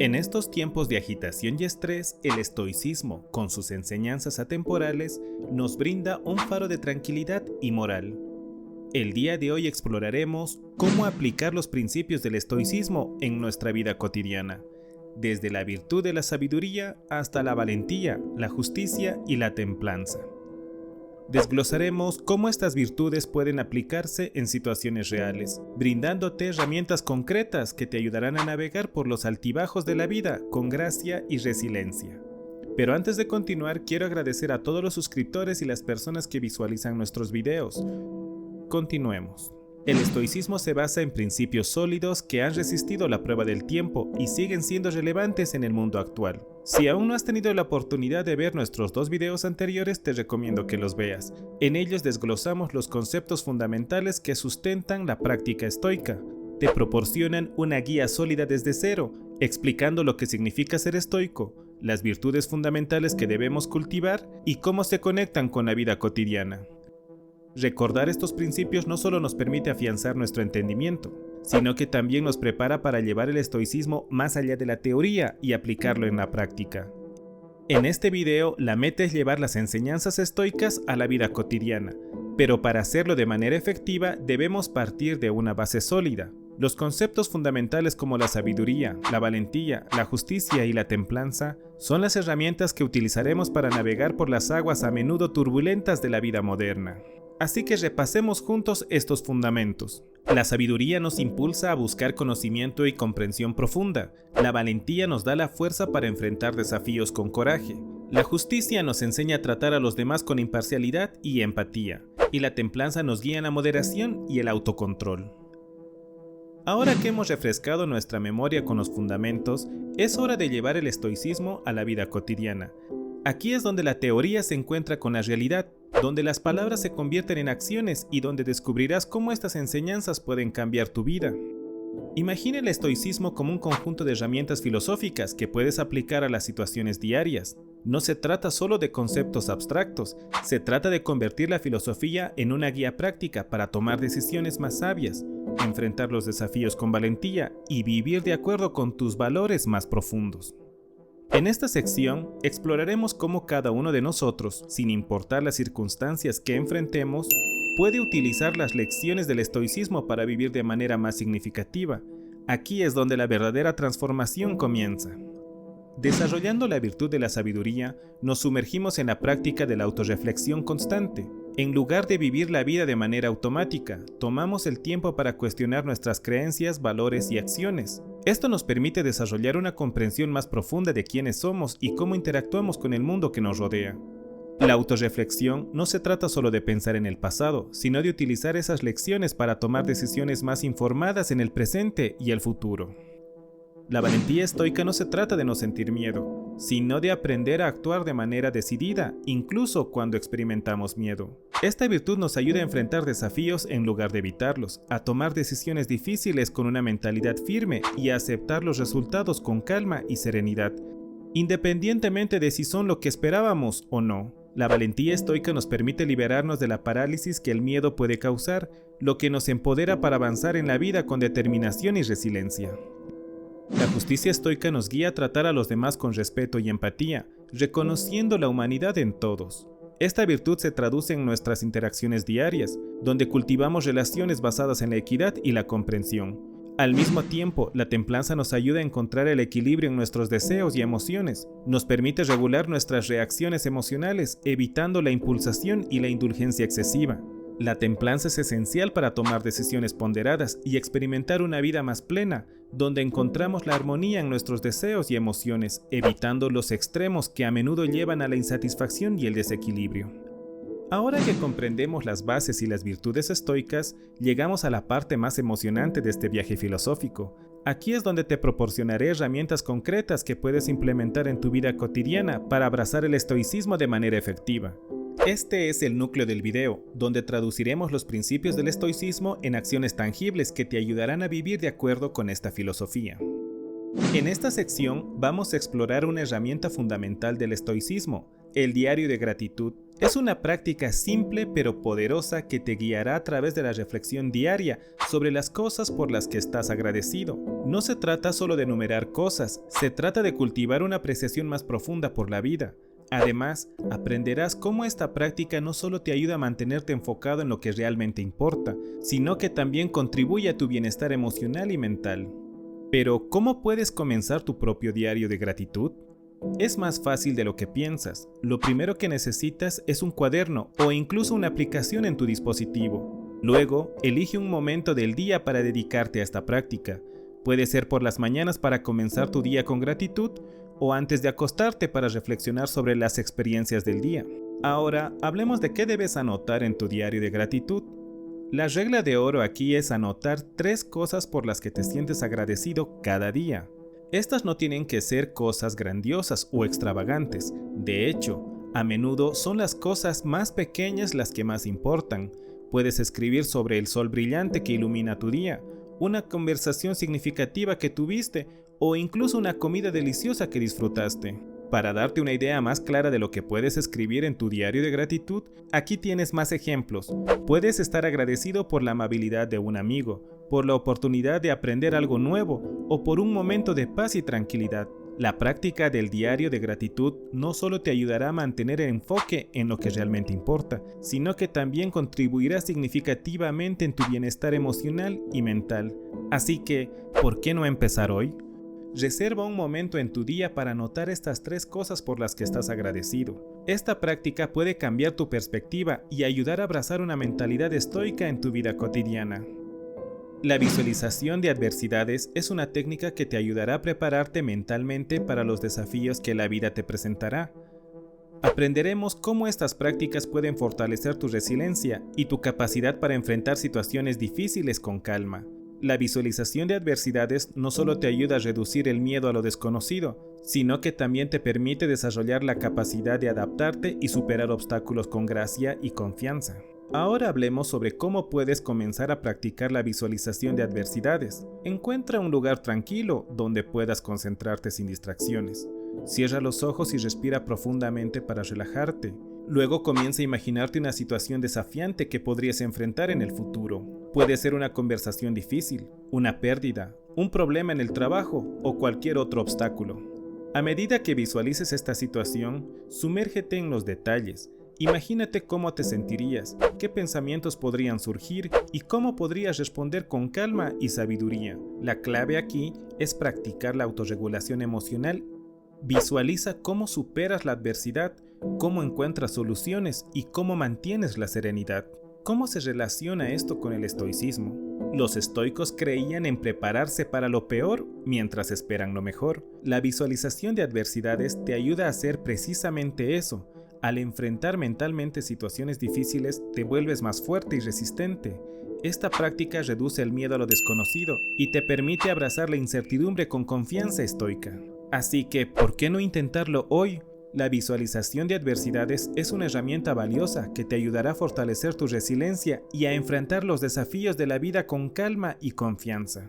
En estos tiempos de agitación y estrés, el estoicismo, con sus enseñanzas atemporales, nos brinda un faro de tranquilidad y moral. El día de hoy exploraremos cómo aplicar los principios del estoicismo en nuestra vida cotidiana, desde la virtud de la sabiduría hasta la valentía, la justicia y la templanza. Desglosaremos cómo estas virtudes pueden aplicarse en situaciones reales, brindándote herramientas concretas que te ayudarán a navegar por los altibajos de la vida con gracia y resiliencia. Pero antes de continuar, quiero agradecer a todos los suscriptores y las personas que visualizan nuestros videos. Continuemos. El estoicismo se basa en principios sólidos que han resistido la prueba del tiempo y siguen siendo relevantes en el mundo actual. Si aún no has tenido la oportunidad de ver nuestros 2 videos anteriores, te recomiendo que los veas. En ellos desglosamos los conceptos fundamentales que sustentan la práctica estoica. Te proporcionan una guía sólida desde cero, explicando lo que significa ser estoico, las virtudes fundamentales que debemos cultivar y cómo se conectan con la vida cotidiana. Recordar estos principios no solo nos permite afianzar nuestro entendimiento, sino que también nos prepara para llevar el estoicismo más allá de la teoría y aplicarlo en la práctica. En este video, la meta es llevar las enseñanzas estoicas a la vida cotidiana, pero para hacerlo de manera efectiva debemos partir de una base sólida. Los conceptos fundamentales como la sabiduría, la valentía, la justicia y la templanza son las herramientas que utilizaremos para navegar por las aguas a menudo turbulentas de la vida moderna. Así que repasemos juntos estos fundamentos. La sabiduría nos impulsa a buscar conocimiento y comprensión profunda. La valentía nos da la fuerza para enfrentar desafíos con coraje. La justicia nos enseña a tratar a los demás con imparcialidad y empatía. Y la templanza nos guía en la moderación y el autocontrol. Ahora que hemos refrescado nuestra memoria con los fundamentos, es hora de llevar el estoicismo a la vida cotidiana. Aquí es donde la teoría se encuentra con la realidad, donde las palabras se convierten en acciones y donde descubrirás cómo estas enseñanzas pueden cambiar tu vida. Imagina el estoicismo como un conjunto de herramientas filosóficas que puedes aplicar a las situaciones diarias. No se trata solo de conceptos abstractos, se trata de convertir la filosofía en una guía práctica para tomar decisiones más sabias, enfrentar los desafíos con valentía y vivir de acuerdo con tus valores más profundos. En esta sección exploraremos cómo cada uno de nosotros, sin importar las circunstancias que enfrentemos, puede utilizar las lecciones del estoicismo para vivir de manera más significativa. Aquí es donde la verdadera transformación comienza. Desarrollando la virtud de la sabiduría, nos sumergimos en la práctica de la autorreflexión constante. En lugar de vivir la vida de manera automática, tomamos el tiempo para cuestionar nuestras creencias, valores y acciones. Esto nos permite desarrollar una comprensión más profunda de quiénes somos y cómo interactuamos con el mundo que nos rodea. La autorreflexión no se trata solo de pensar en el pasado, sino de utilizar esas lecciones para tomar decisiones más informadas en el presente y el futuro. La valentía estoica no se trata de no sentir miedo, sino de aprender a actuar de manera decidida, incluso cuando experimentamos miedo. Esta virtud nos ayuda a enfrentar desafíos en lugar de evitarlos, a tomar decisiones difíciles con una mentalidad firme y a aceptar los resultados con calma y serenidad, independientemente de si son lo que esperábamos o no. La valentía estoica nos permite liberarnos de la parálisis que el miedo puede causar, lo que nos empodera para avanzar en la vida con determinación y resiliencia. La justicia estoica nos guía a tratar a los demás con respeto y empatía, reconociendo la humanidad en todos. Esta virtud se traduce en nuestras interacciones diarias, donde cultivamos relaciones basadas en la equidad y la comprensión. Al mismo tiempo, la templanza nos ayuda a encontrar el equilibrio en nuestros deseos y emociones. Nos permite regular nuestras reacciones emocionales, evitando la impulsación y la indulgencia excesiva. La templanza es esencial para tomar decisiones ponderadas y experimentar una vida más plena, donde encontramos la armonía en nuestros deseos y emociones, evitando los extremos que a menudo llevan a la insatisfacción y el desequilibrio. Ahora que comprendemos las bases y las virtudes estoicas, llegamos a la parte más emocionante de este viaje filosófico. Aquí es donde te proporcionaré herramientas concretas que puedes implementar en tu vida cotidiana para abrazar el estoicismo de manera efectiva. Este es el núcleo del video, donde traduciremos los principios del estoicismo en acciones tangibles que te ayudarán a vivir de acuerdo con esta filosofía. En esta sección vamos a explorar una herramienta fundamental del estoicismo, El diario de gratitud es una práctica simple pero poderosa que te guiará a través de la reflexión diaria sobre las cosas por las que estás agradecido. No se trata solo de enumerar cosas, se trata de cultivar una apreciación más profunda por la vida. Además, aprenderás cómo esta práctica no solo te ayuda a mantenerte enfocado en lo que realmente importa, sino que también contribuye a tu bienestar emocional y mental. Pero, ¿cómo puedes comenzar tu propio diario de gratitud? Es más fácil de lo que piensas. Lo primero que necesitas es un cuaderno o incluso una aplicación en tu dispositivo. Luego, elige un momento del día para dedicarte a esta práctica. Puede ser por las mañanas para comenzar tu día con gratitud o antes de acostarte para reflexionar sobre las experiencias del día. Ahora, hablemos de qué debes anotar en tu diario de gratitud. La regla de oro aquí es anotar 3 cosas por las que te sientes agradecido cada día. Estas no tienen que ser cosas grandiosas o extravagantes. De hecho, a menudo son las cosas más pequeñas las que más importan. Puedes escribir sobre el sol brillante que ilumina tu día, una conversación significativa que tuviste o incluso una comida deliciosa que disfrutaste. Para darte una idea más clara de lo que puedes escribir en tu diario de gratitud, aquí tienes más ejemplos. Puedes estar agradecido por la amabilidad de un amigo, por la oportunidad de aprender algo nuevo o por un momento de paz y tranquilidad. La práctica del diario de gratitud no solo te ayudará a mantener el enfoque en lo que realmente importa, sino que también contribuirá significativamente en tu bienestar emocional y mental. Así que, ¿por qué no empezar hoy? Reserva un momento en tu día para anotar estas 3 cosas por las que estás agradecido. Esta práctica puede cambiar tu perspectiva y ayudar a abrazar una mentalidad estoica en tu vida cotidiana. La visualización de adversidades es una técnica que te ayudará a prepararte mentalmente para los desafíos que la vida te presentará. Aprenderemos cómo estas prácticas pueden fortalecer tu resiliencia y tu capacidad para enfrentar situaciones difíciles con calma. La visualización de adversidades no solo te ayuda a reducir el miedo a lo desconocido, sino que también te permite desarrollar la capacidad de adaptarte y superar obstáculos con gracia y confianza. Ahora hablemos sobre cómo puedes comenzar a practicar la visualización de adversidades. Encuentra un lugar tranquilo donde puedas concentrarte sin distracciones. Cierra los ojos y respira profundamente para relajarte. Luego comienza a imaginarte una situación desafiante que podrías enfrentar en el futuro. Puede ser una conversación difícil, una pérdida, un problema en el trabajo o cualquier otro obstáculo. A medida que visualices esta situación, sumérgete en los detalles. Imagínate cómo te sentirías, qué pensamientos podrían surgir y cómo podrías responder con calma y sabiduría. La clave aquí es practicar la autorregulación emocional. Visualiza cómo superas la adversidad, cómo encuentras soluciones y cómo mantienes la serenidad. ¿Cómo se relaciona esto con el estoicismo? Los estoicos creían en prepararse para lo peor mientras esperan lo mejor. La visualización de adversidades te ayuda a hacer precisamente eso. Al enfrentar mentalmente situaciones difíciles, te vuelves más fuerte y resistente. Esta práctica reduce el miedo a lo desconocido y te permite abrazar la incertidumbre con confianza estoica. Así que, ¿por qué no intentarlo hoy? La visualización de adversidades es una herramienta valiosa que te ayudará a fortalecer tu resiliencia y a enfrentar los desafíos de la vida con calma y confianza.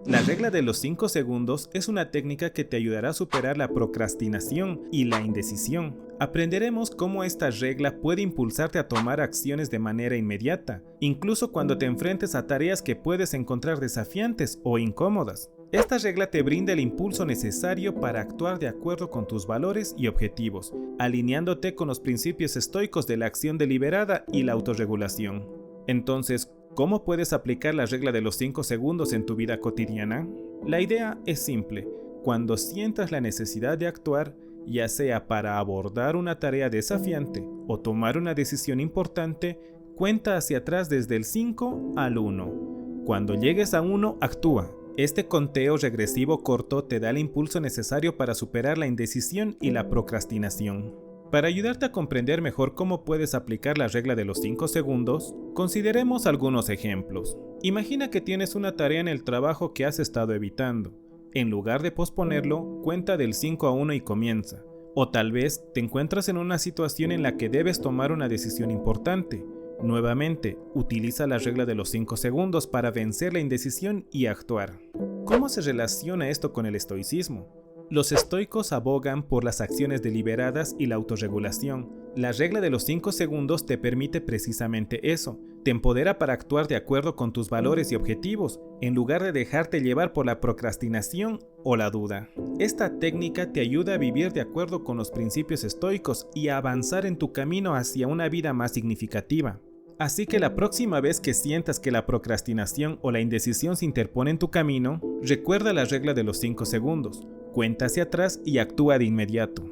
La regla de los 5 segundos es una técnica que te ayudará a superar la procrastinación y la indecisión. Aprenderemos cómo esta regla puede impulsarte a tomar acciones de manera inmediata, incluso cuando te enfrentes a tareas que puedes encontrar desafiantes o incómodas. Esta regla te brinda el impulso necesario para actuar de acuerdo con tus valores y objetivos, alineándote con los principios estoicos de la acción deliberada y la autorregulación. Entonces, ¿cómo puedes aplicar la regla de los 5 segundos en tu vida cotidiana? La idea es simple. Cuando sientas la necesidad de actuar, ya sea para abordar una tarea desafiante o tomar una decisión importante, cuenta hacia atrás desde el 5 al 1. Cuando llegues a 1, actúa. Este conteo regresivo corto te da el impulso necesario para superar la indecisión y la procrastinación. Para ayudarte a comprender mejor cómo puedes aplicar la regla de los 5 segundos, consideremos algunos ejemplos. Imagina que tienes una tarea en el trabajo que has estado evitando. En lugar de posponerlo, cuenta del 5 a 1 y comienza. O tal vez te encuentras en una situación en la que debes tomar una decisión importante. Nuevamente, utiliza la regla de los 5 segundos para vencer la indecisión y actuar. ¿Cómo se relaciona esto con el estoicismo? Los estoicos abogan por las acciones deliberadas y la autorregulación. La regla de los 5 segundos te permite precisamente eso. Te empodera para actuar de acuerdo con tus valores y objetivos, en lugar de dejarte llevar por la procrastinación o la duda. Esta técnica te ayuda a vivir de acuerdo con los principios estoicos y a avanzar en tu camino hacia una vida más significativa. Así que la próxima vez que sientas que la procrastinación o la indecisión se interpone en tu camino, recuerda la regla de los 5 segundos. Cuenta hacia atrás y actúa de inmediato.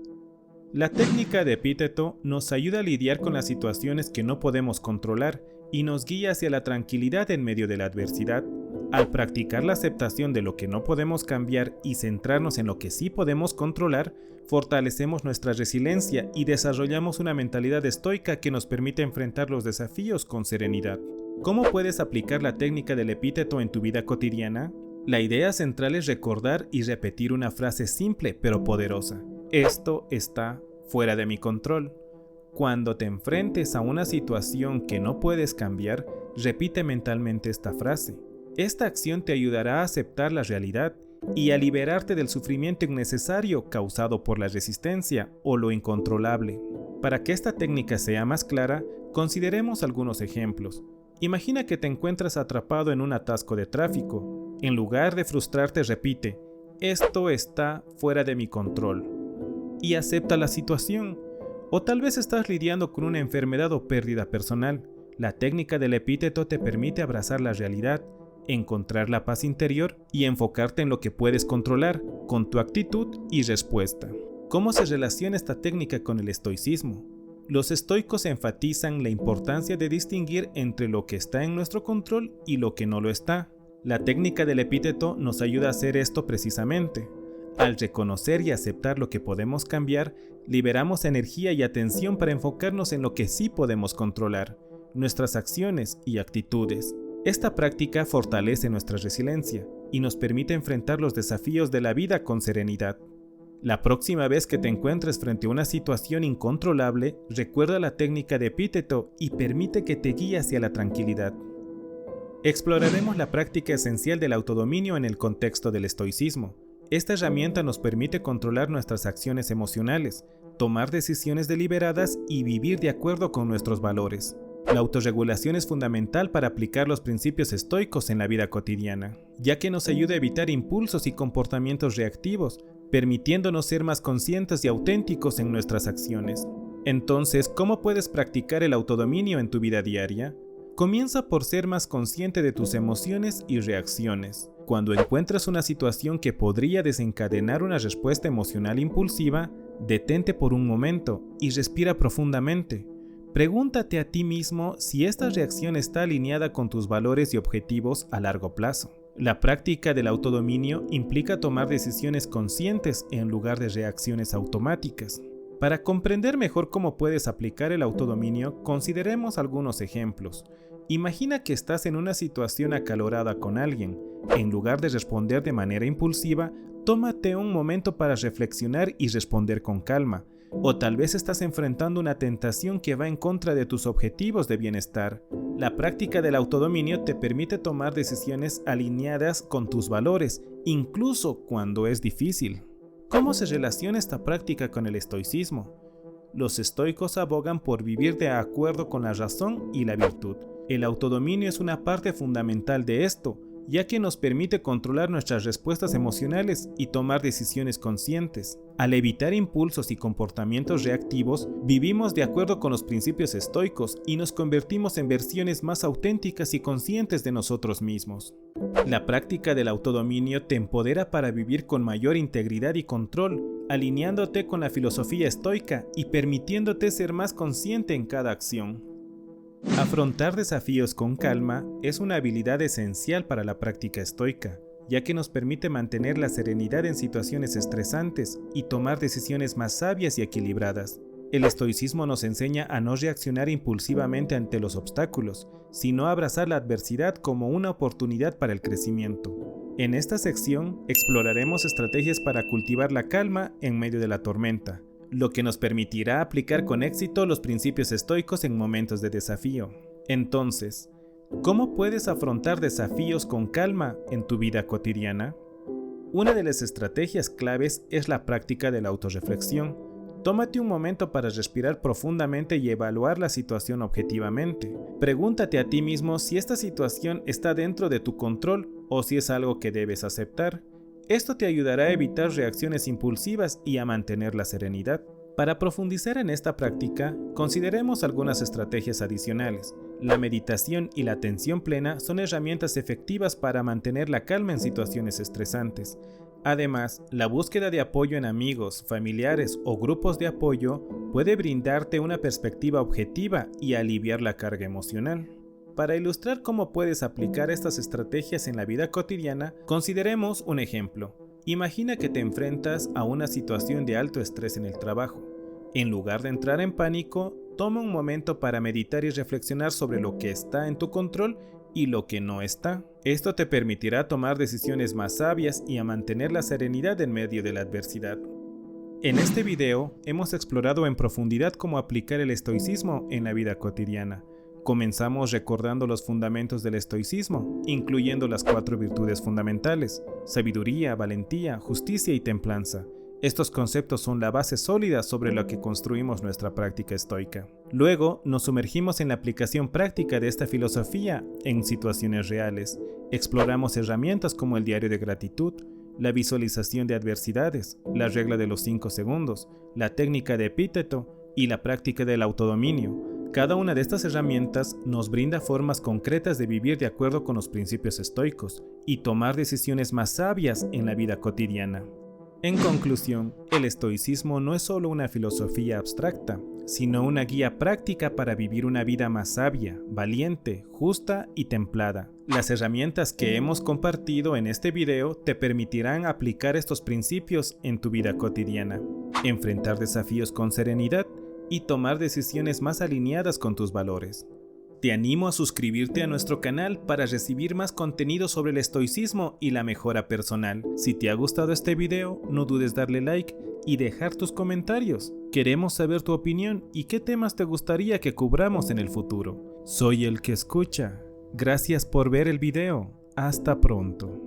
La técnica de Epíteto nos ayuda a lidiar con las situaciones que no podemos controlar y nos guía hacia la tranquilidad en medio de la adversidad. Al practicar la aceptación de lo que no podemos cambiar y centrarnos en lo que sí podemos controlar, fortalecemos nuestra resiliencia y desarrollamos una mentalidad estoica que nos permite enfrentar los desafíos con serenidad. ¿Cómo puedes aplicar la técnica del epíteto en tu vida cotidiana? La idea central es recordar y repetir una frase simple pero poderosa. Esto está fuera de mi control. Cuando te enfrentes a una situación que no puedes cambiar, repite mentalmente esta frase. Esta acción te ayudará a aceptar la realidad y a liberarte del sufrimiento innecesario causado por la resistencia o lo incontrolable. Para que esta técnica sea más clara, consideremos algunos ejemplos. Imagina que te encuentras atrapado en un atasco de tráfico. En lugar de frustrarte, repite, esto está fuera de mi control. Y acepta la situación. O tal vez estás lidiando con una enfermedad o pérdida personal. La técnica del epíteto te permite abrazar la realidad, encontrar la paz interior y enfocarte en lo que puedes controlar, con tu actitud y respuesta. ¿Cómo se relaciona esta técnica con el estoicismo? Los estoicos enfatizan la importancia de distinguir entre lo que está en nuestro control y lo que no lo está. La técnica del epíteto nos ayuda a hacer esto precisamente. Al reconocer y aceptar lo que podemos cambiar, liberamos energía y atención para enfocarnos en lo que sí podemos controlar, nuestras acciones y actitudes. Esta práctica fortalece nuestra resiliencia y nos permite enfrentar los desafíos de la vida con serenidad. La próxima vez que te encuentres frente a una situación incontrolable, recuerda la técnica de epíteto y permite que te guíe hacia la tranquilidad. Exploraremos la práctica esencial del autodominio en el contexto del estoicismo. Esta herramienta nos permite controlar nuestras acciones emocionales, tomar decisiones deliberadas y vivir de acuerdo con nuestros valores. La autorregulación es fundamental para aplicar los principios estoicos en la vida cotidiana, ya que nos ayuda a evitar impulsos y comportamientos reactivos, permitiéndonos ser más conscientes y auténticos en nuestras acciones. Entonces, ¿cómo puedes practicar el autodominio en tu vida diaria? Comienza por ser más consciente de tus emociones y reacciones. Cuando encuentras una situación que podría desencadenar una respuesta emocional impulsiva, detente por un momento y respira profundamente. Pregúntate a ti mismo si esta reacción está alineada con tus valores y objetivos a largo plazo. La práctica del autodominio implica tomar decisiones conscientes en lugar de reacciones automáticas. Para comprender mejor cómo puedes aplicar el autodominio, consideremos algunos ejemplos. Imagina que estás en una situación acalorada con alguien. En lugar de responder de manera impulsiva, tómate un momento para reflexionar y responder con calma. O tal vez estás enfrentando una tentación que va en contra de tus objetivos de bienestar. La práctica del autodominio te permite tomar decisiones alineadas con tus valores, incluso cuando es difícil. ¿Cómo se relaciona esta práctica con el estoicismo? Los estoicos abogan por vivir de acuerdo con la razón y la virtud. El autodominio es una parte fundamental de esto, ya que nos permite controlar nuestras respuestas emocionales y tomar decisiones conscientes. Al evitar impulsos y comportamientos reactivos, vivimos de acuerdo con los principios estoicos y nos convertimos en versiones más auténticas y conscientes de nosotros mismos. La práctica del autodominio te empodera para vivir con mayor integridad y control, alineándote con la filosofía estoica y permitiéndote ser más consciente en cada acción. Afrontar desafíos con calma es una habilidad esencial para la práctica estoica, ya que nos permite mantener la serenidad en situaciones estresantes y tomar decisiones más sabias y equilibradas. El estoicismo nos enseña a no reaccionar impulsivamente ante los obstáculos, sino a abrazar la adversidad como una oportunidad para el crecimiento. En esta sección exploraremos estrategias para cultivar la calma en medio de la tormenta, lo que nos permitirá aplicar con éxito los principios estoicos en momentos de desafío. Entonces, ¿cómo puedes afrontar desafíos con calma en tu vida cotidiana? Una de las estrategias claves es la práctica de la autorreflexión. Tómate un momento para respirar profundamente y evaluar la situación objetivamente. Pregúntate a ti mismo si esta situación está dentro de tu control o si es algo que debes aceptar. Esto te ayudará a evitar reacciones impulsivas y a mantener la serenidad. Para profundizar en esta práctica, consideremos algunas estrategias adicionales. La meditación y la atención plena son herramientas efectivas para mantener la calma en situaciones estresantes. Además, la búsqueda de apoyo en amigos, familiares o grupos de apoyo puede brindarte una perspectiva objetiva y aliviar la carga emocional. Para ilustrar cómo puedes aplicar estas estrategias en la vida cotidiana, consideremos un ejemplo. Imagina que te enfrentas a una situación de alto estrés en el trabajo. En lugar de entrar en pánico, toma un momento para meditar y reflexionar sobre lo que está en tu control y lo que no está. Esto te permitirá tomar decisiones más sabias y a mantener la serenidad en medio de la adversidad. En este video hemos explorado en profundidad cómo aplicar el estoicismo en la vida cotidiana. Comenzamos recordando los fundamentos del estoicismo, incluyendo las 4 virtudes fundamentales: sabiduría, valentía, justicia y templanza. Estos conceptos son la base sólida sobre la que construimos nuestra práctica estoica. Luego, nos sumergimos en la aplicación práctica de esta filosofía en situaciones reales. Exploramos herramientas como el diario de gratitud, la visualización de adversidades, la regla de los 5 segundos, la técnica de epíteto y la práctica del autodominio. Cada una de estas herramientas nos brinda formas concretas de vivir de acuerdo con los principios estoicos y tomar decisiones más sabias en la vida cotidiana. En conclusión, el estoicismo no es solo una filosofía abstracta, sino una guía práctica para vivir una vida más sabia, valiente, justa y templada. Las herramientas que hemos compartido en este video te permitirán aplicar estos principios en tu vida cotidiana, enfrentar desafíos con serenidad y tomar decisiones más alineadas con tus valores. Te animo a suscribirte a nuestro canal para recibir más contenido sobre el estoicismo y la mejora personal. Si te ha gustado este video, no dudes darle like y dejar tus comentarios. Queremos saber tu opinión y qué temas te gustaría que cubramos en el futuro. Soy el que escucha. Gracias por ver el video. Hasta pronto.